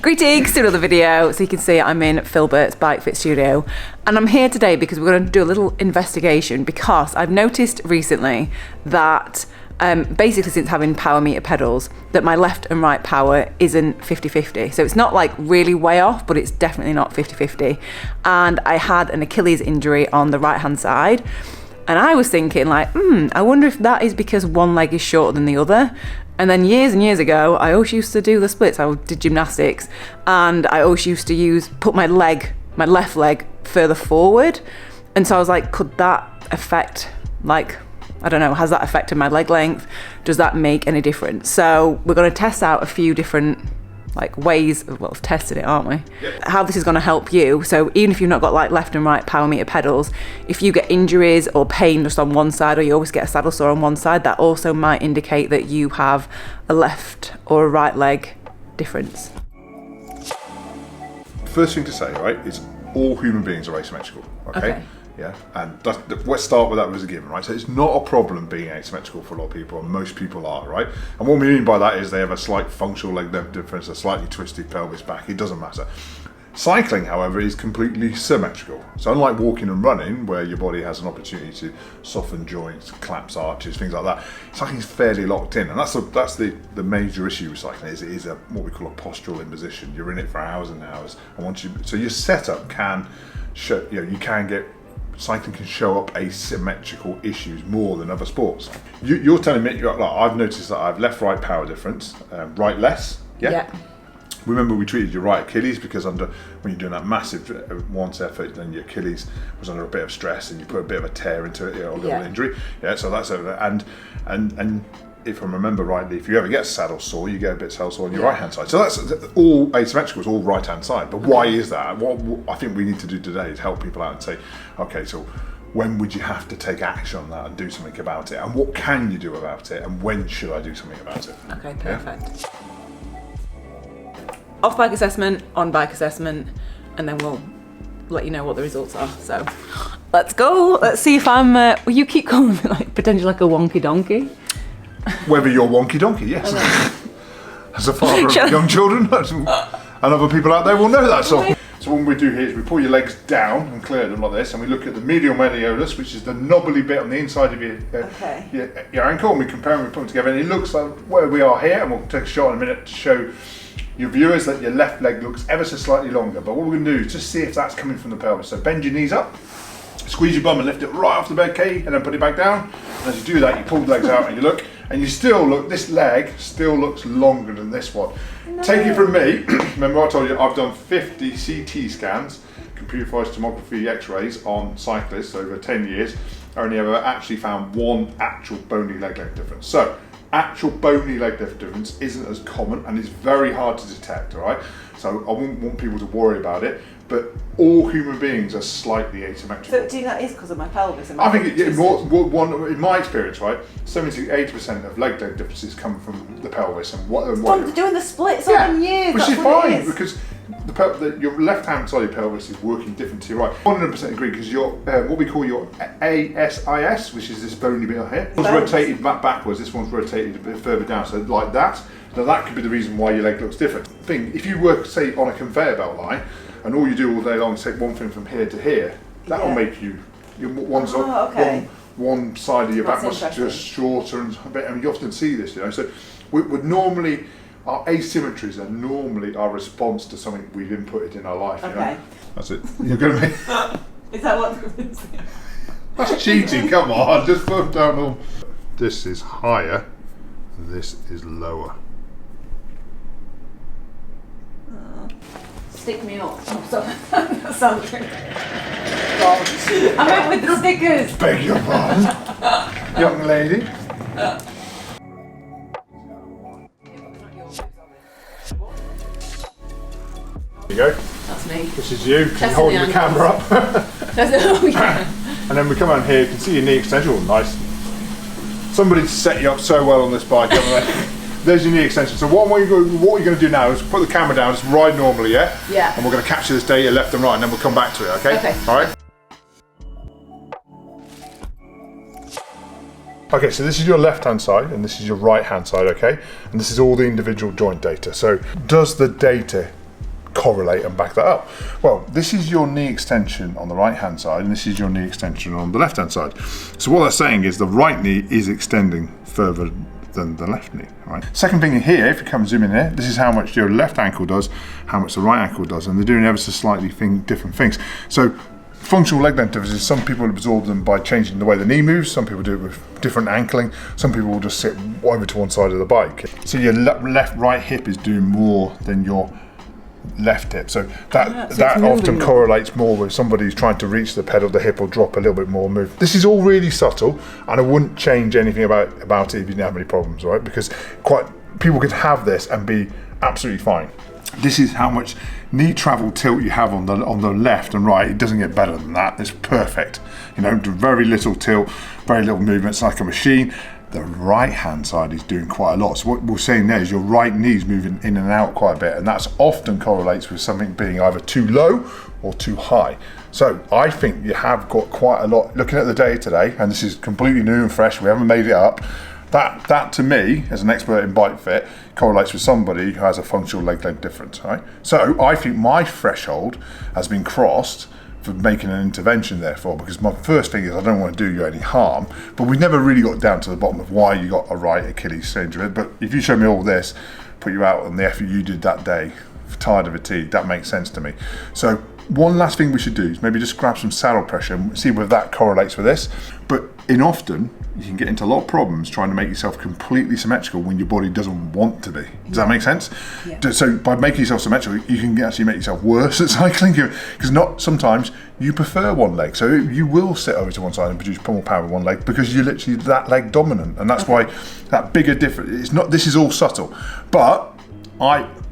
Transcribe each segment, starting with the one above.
Greetings to another video. So you can see I'm in Burt's Bike Fit Studio, and I'm here today because we're going to do a little investigation because I've noticed recently that basically since having power meter pedals that my left and right power isn't 50-50. So it's not like really way off, but it's definitely not 50-50. And I had an Achilles injury on the right hand side. And I was thinking like, I wonder if that is because one leg is shorter than the other. And then years and years ago, I always used to do the splits. I did gymnastics, and I always used to put my left leg further forward. And so I was like, could that affect, like, I don't know, has that affected my leg length? Does that make any difference? So we're going to test out a few different ways of testing it, aren't we? Yep. How this is going to help you. So even if you've not got like left and right power meter pedals, if you get injuries or pain just on one side, or you always get a saddle sore on one side, that also might indicate that you have a left or a right leg difference. First thing to say, right, is all human beings are asymmetrical, okay? Yeah, and let's start with that as a given, right? So it's not a problem being asymmetrical for a lot of people, and most people are, right? And what we mean by that is they have a slight functional leg difference, a slightly twisted pelvis back, it doesn't matter. Cycling, however, is completely symmetrical. So unlike walking and running, where your body has an opportunity to soften joints, collapse arches, things like that, cycling is fairly locked in, and that's the major issue with cycling. Is it is what we call a postural imposition. You're in it for hours and hours, and so your setup can show, cycling can show up asymmetrical issues more than other sports. You're telling me, I've noticed that I have left-right power difference, right less, yeah? Remember we treated your right Achilles because when you're doing that massive once effort, then your Achilles was under a bit of stress and you put a bit of a tear into it, a little injury. Yeah, so that's over there. And if I remember rightly, if you ever get a saddle sore, you get a bit of saddle sore on your right hand side. So that's all asymmetrical, it's all right hand side. But why is that? What I think we need to do today is help people out and say, okay, so when would you have to take action on that and do something about it? And what can you do about it? And when should I do something about it? Okay, perfect. Yeah? Off bike assessment, on bike assessment, and then we'll let you know what the results are. So let's go. Let's see if I'm, well, you keep calling me potentially like a wonky donkey. Whether you're wonky donkey, yes. As a father of young children, and other people out there will know that song. So what we do here is we pull your legs down and clear them like this, and we look at the medial malleolus, which is the knobbly bit on the inside of your ankle, and we compare them, we put them together, and it looks like where we are here, and we'll take a shot in a minute to show your viewers that your left leg looks ever so slightly longer. But what we're going to do is just see if that's coming from the pelvis. So bend your knees up, squeeze your bum and lift it right off the bed, Kay, and then put it back down. And as you do that, you pull the legs out and you look, and you still look, this leg still looks longer than this one. No. Take it from me, remember I told you I've done 50 CT scans, computerized tomography x-rays on cyclists over 10 years. I only ever actually found one actual bony leg length difference. So actual bony leg length difference isn't as common and it's very hard to detect, all right? So I wouldn't want people to worry about it, but all human beings are slightly asymmetrical. So do you think that is because of my pelvis? I think in my experience, right, 70 to 80% of leg length differences come from the pelvis. And From doing the splits over years, which is fine, because your left hand side of your pelvis is working different to your right. 100% agree, because your what we call your ASIS, which is this bony bit here, one's rotated backwards, this one's rotated a bit further down, so like that. Now that could be the reason why your leg looks different. If you work, say, on a conveyor belt line, and all you do all day long is take one thing from here to here, that will make one side of your back muscle just shorter and a bit. I mean, you often see this, So we're normally, our asymmetries are normally our response to something we've inputted in our life. Okay. That's it. You're going to make. Is that what? That's cheating. Come on, just put down all. This is higher. This is lower. Stick me up. Oh, sorry. That sounds good. I meant with the stickers. Beg your pardon, young lady. There you go. That's me. This is you. Can you hold the camera up? Oh, yeah. And then we come on here. You can see your knee extension. Oh, nice. Somebody set you up so well on this bike, haven't they? There's your knee extension. So what you're going to do now is put the camera down, just ride normally, yeah? Yeah. And we're going to capture this data left and right, and then we'll come back to it, okay? Okay. All right? Okay, so this is your left-hand side, and this is your right-hand side, okay? And this is all the individual joint data. So does the data correlate and back that up? Well, this is your knee extension on the right hand side, and this is your knee extension on the left hand side. So what that's saying is the right knee is extending further than the left knee, right? Second thing here, if you come zoom in here, this is how much your left ankle does, how much the right ankle does, and they're doing ever so slightly different things. So functional leg length differences, some people absorb them by changing the way the knee moves, some people do it with different ankling, some people will just sit over to one side of the bike. So your right hip is doing more than your left hip. So that often correlates more with somebody who's trying to reach the pedal, the hip will drop a little bit more, move. This is all really subtle, and I wouldn't change anything about it if you didn't have any problems, right? Because people could have this and be absolutely fine. This is how much knee travel tilt you have on the left and right. It doesn't get better than that. It's perfect. You know, very little tilt, very little movement. It's like a machine. The right hand side is doing quite a lot. So what we're saying there is your right knee is moving in and out quite a bit, and that's often correlates with something being either too low or too high. So I think you have got quite a lot. Looking at the data today, and this is completely new and fresh, we haven't made it up. That to me, as an expert in bike fit, correlates with somebody who has a functional leg length difference, right? So I think my threshold has been crossed for making an intervention, therefore, because my first thing is I don't want to do you any harm, but we've never really got down to the bottom of why you got a right Achilles injury. But if you show me all this, put you out on the effort you did that day, tired of fatigue, that makes sense to me. So one last thing we should do is maybe just grab some saddle pressure and see whether that correlates with this. But often you can get into a lot of problems trying to make yourself completely symmetrical when your body doesn't want to be. Does that make sense? Yeah. So by making yourself symmetrical, you can actually make yourself worse at cycling, because sometimes you prefer one leg. So you will sit over to one side and produce more power with one leg because you're literally that leg dominant, and that's why that bigger difference. It's not. This is all subtle, but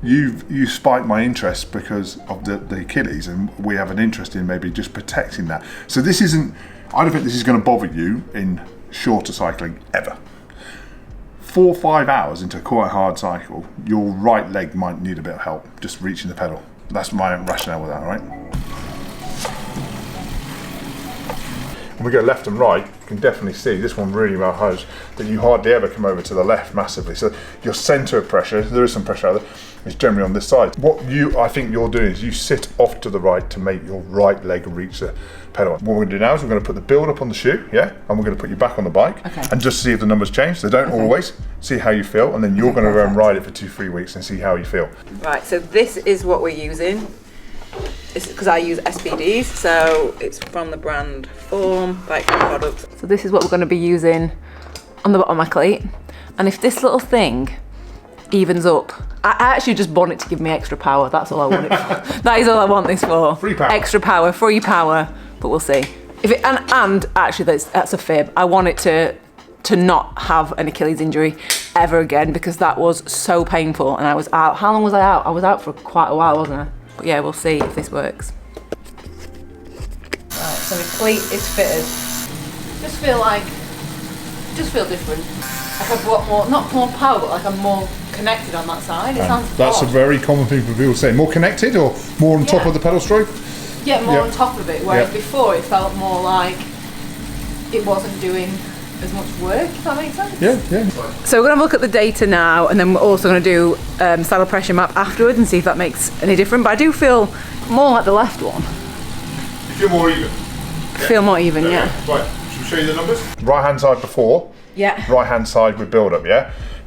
you spiked my interest because of the Achilles, and we have an interest in maybe just protecting that. So this isn't. I don't think this is going to bother you in shorter cycling ever. 4 or 5 hours into a quite hard cycle, your right leg might need a bit of help just reaching the pedal. That's my rationale with that, right? When we go left and right, you can definitely see this one really well has that you hardly ever come over to the left massively. So your centre of pressure, there is some pressure out there, is generally on this side. What I think you're doing is you sit off to the right to make your right leg reach the pedal. What we're going to do now is we're going to put the build up on the shoe, and we're going to put you back on the bike, and just see if the numbers change. They don't always. See how you feel, and then you're going to go and ride it for 2-3 weeks and see how you feel. Right, so this is what we're using. Because I use SPDs, so it's from the brand Form Bike Products. So this is what we're going to be using on the bottom of my cleat, and if this little thing evens up, I actually just want it to give me extra power. That's all I want it for. That is all I want this for. Free power. Extra power, free power, but we'll see. If it and actually that's a fib. I want it to not have an Achilles injury ever again, because that was so painful, and I was out. How long was I out? I was out for quite a while, wasn't I? But yeah, we'll see if this works. Right, so my cleat is fitted. Just feel different. Like I've got more, not more power, but like I'm more connected on that side. It sounds That's odd. a very common thing for people to say. More connected or more on top of the pedal stroke? Yeah, more on top of it, whereas before it felt more like it wasn't doing as much work, if that makes sense. Yeah. So we're going to look at the data now, and then we're also going to do saddle pressure map afterwards and see if that makes any difference. But I do feel more like the left one. You feel more even? Feel more even, yeah. Right, should we show you the numbers? Right hand side before, right hand side with build up,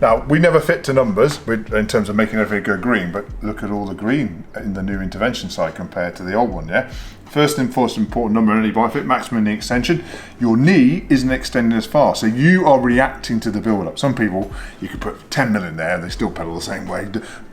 Now, we never fit to numbers in terms of making everything go green, but look at all the green in the new intervention side compared to the old one, First and most important number in any bike fit, maximum knee extension. Your knee isn't extending as far, so you are reacting to the build-up. Some people, you could put 10 mil in there and they still pedal the same way.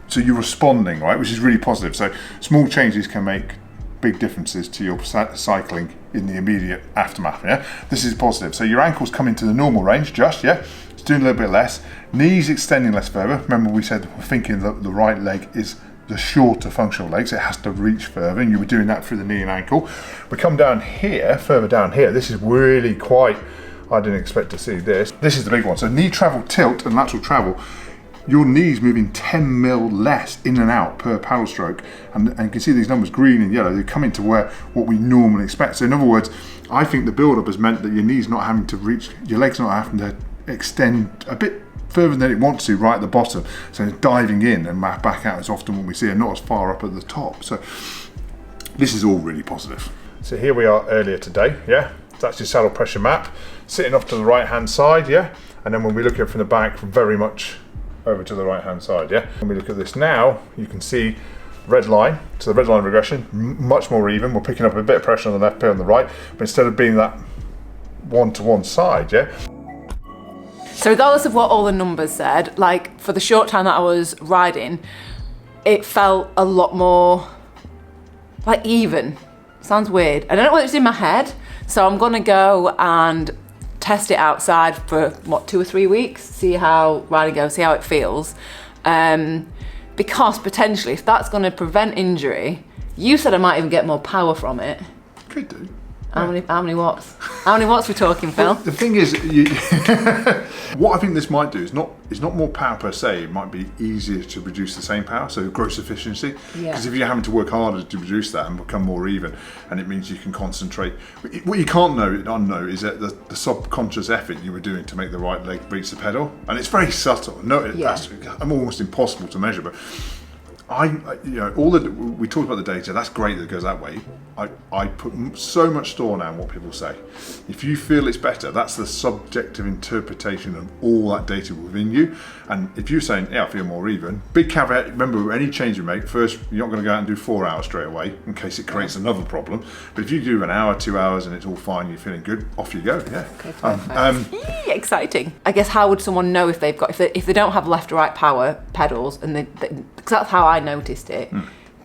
So you're responding, right, which is really positive. So small changes can make big differences to your cycling in the immediate aftermath, This is positive. So your ankle's coming to the normal range, It's doing a little bit less. Knees extending less further. Remember we said we're thinking that the right leg is the shorter functional legs, it has to reach further, and you were doing that through the knee and ankle. We come down here, further down here, this is really quite, I didn't expect to see this. This is the big one. So knee travel tilt and lateral travel, your knee's moving 10 mil less in and out per paddle stroke, and you can see these numbers green and yellow, they're coming to where what we normally expect. So in other words, I think the build-up has meant that your knee's not having to reach, your legs not having to extend a bit further than it wants to right at the bottom. So it's diving in and back out is often what we see, and not as far up at the top. So this is all really positive. So here we are earlier today, yeah? That's your saddle pressure map, sitting off to the right-hand side, yeah? And then when we look at it from the back, very much over to the right-hand side, yeah? When we look at this now, you can see red line, so the red line regression, much more even. We're picking up a bit of pressure on the left, bit on the right, but instead of being that one to one side, yeah? So regardless of what all the numbers said, like for the short time that I was riding, it felt a lot more like even. Sounds weird. I don't know what it's in my head, so I'm gonna go and test it outside for what, 2 or 3 weeks, see how riding goes, see how it feels. Because potentially, if that's going to prevent injury, you said I might even get more power from it. Could do. How many watts? How many watts we talking, Phil? Well, the thing is, what I think this might do is not more power per se. It might be easier to produce the same power, so gross efficiency. Because if you're having to work harder to produce that and become more even, and it means you can concentrate. What you can't unknow is that the subconscious effort you were doing to make the right leg reach the pedal, and it's very subtle. No, that's almost impossible to measure, but. We talked about the data. That's great that it goes that way. I put so much store now on what people say. If you feel it's better, that's the subjective interpretation of all that data within you. And if you're saying, yeah, I feel more even, big caveat, remember, any change you make, first, you're not going to go out and do 4 hours straight away in case it creates another problem. But if you do an hour, 2 hours, and it's all fine, you're feeling good, off you go, yeah. Okay, perfect. Exciting. I guess how would someone know if if they don't have left or right power pedals, and because that's how I noticed it.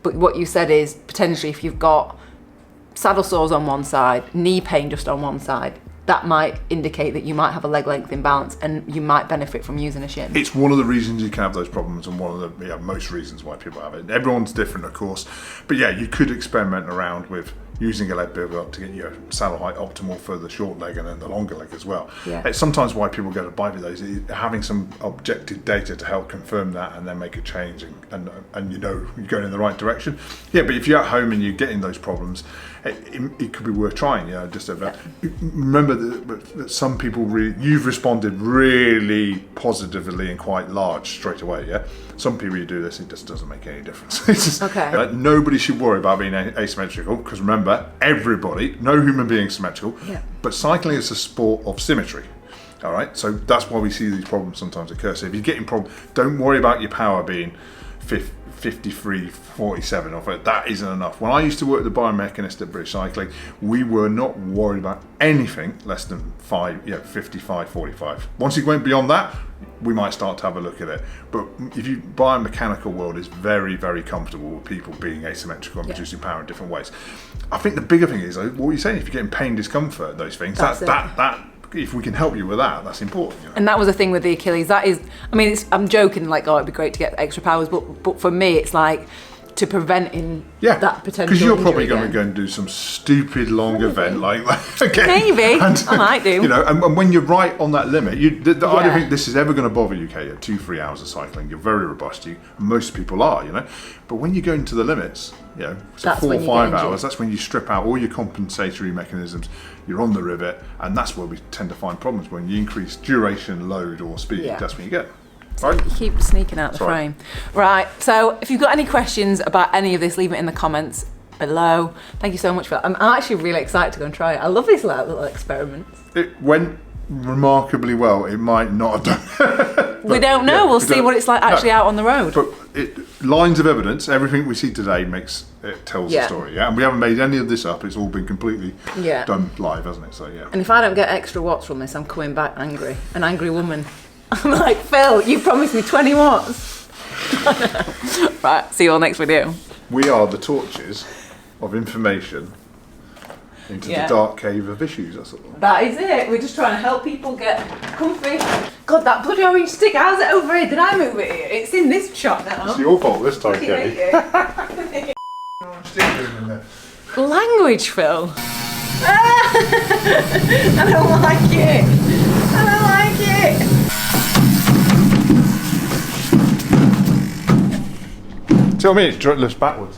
But what you said is potentially if you've got saddle sores on one side, knee pain just on one side, that might indicate that you might have a leg length imbalance and you might benefit from using a shim. It's one of the reasons you can have those problems, and one of the most reasons why people have it. Everyone's different, of course, but yeah, you could experiment around with using a leg build up to get your saddle height optimal for the short leg and then the longer leg as well. Yeah. It's sometimes why people go to buy those, having some objective data to help confirm that and then make a change and you're going in the right direction. Yeah, but if you're at home and you're getting those problems, it could be worth trying. Remember that some people you've responded really positively and quite large straight away. Yeah, some people you do this, it just doesn't make any difference. It's just, okay. Nobody should worry about being asymmetrical, because remember, everybody, no human being is symmetrical. Yeah. But cycling is a sport of symmetry. All right, so that's why we see these problems sometimes occur. So if you're getting problems, don't worry about your power being 53, 47 of it. That isn't enough. When I used to work at the biomechanist at British Cycling, we were not worried about anything less than 55, 45. Once you went beyond that, we might start to have a look at it. But if you biomechanical world is very, very comfortable with people being asymmetrical and producing power in different ways. I think the bigger thing is what you're saying. If you're getting pain, discomfort, those things, that if we can help you with that, that's important. And that was the thing with the Achilles. That is, I mean, I'm joking, like, oh, it'd be great to get extra powers, but for me, it's like to preventing that potential. Because you're probably going to go and do some stupid long event like that again. Maybe I might do. And when you're right on that limit, I don't think this is ever going to bother you, Kate. At 2-3 hours of cycling, you're very robust. Most people are, But when you go into the limits, so 4 or 5 hours, that's when you strip out all your compensatory mechanisms. You're on the rivet, and that's where we tend to find problems. When you increase duration, load, or speed, that's when you get. So you keep sneaking out the frame. Right, so if you've got any questions about any of this, leave it in the comments below. Thank you so much for that. I'm actually really excited to go and try it. I love these little experiments. It went remarkably well. It might not have done. We don't know. We'll see what it's like actually out on the road. But lines of evidence, everything we see today tells the story. Yeah, and we haven't made any of this up. It's all been completely done live, hasn't it? So yeah. And if I don't get extra watts from this, I'm coming back angry. An angry woman. I'm like, Phil, you promised me 20 watts. Right, see you all next video. We are the torches of information into the dark cave of issues. That is it. We're just trying to help people get comfy. God, that bloody orange stick, how's it over here? Did I move it here? It's in this shot now. It's your fault this time, Kelly. Language, Phil. I don't like it. I don't like it. Tell me, it lifts backwards.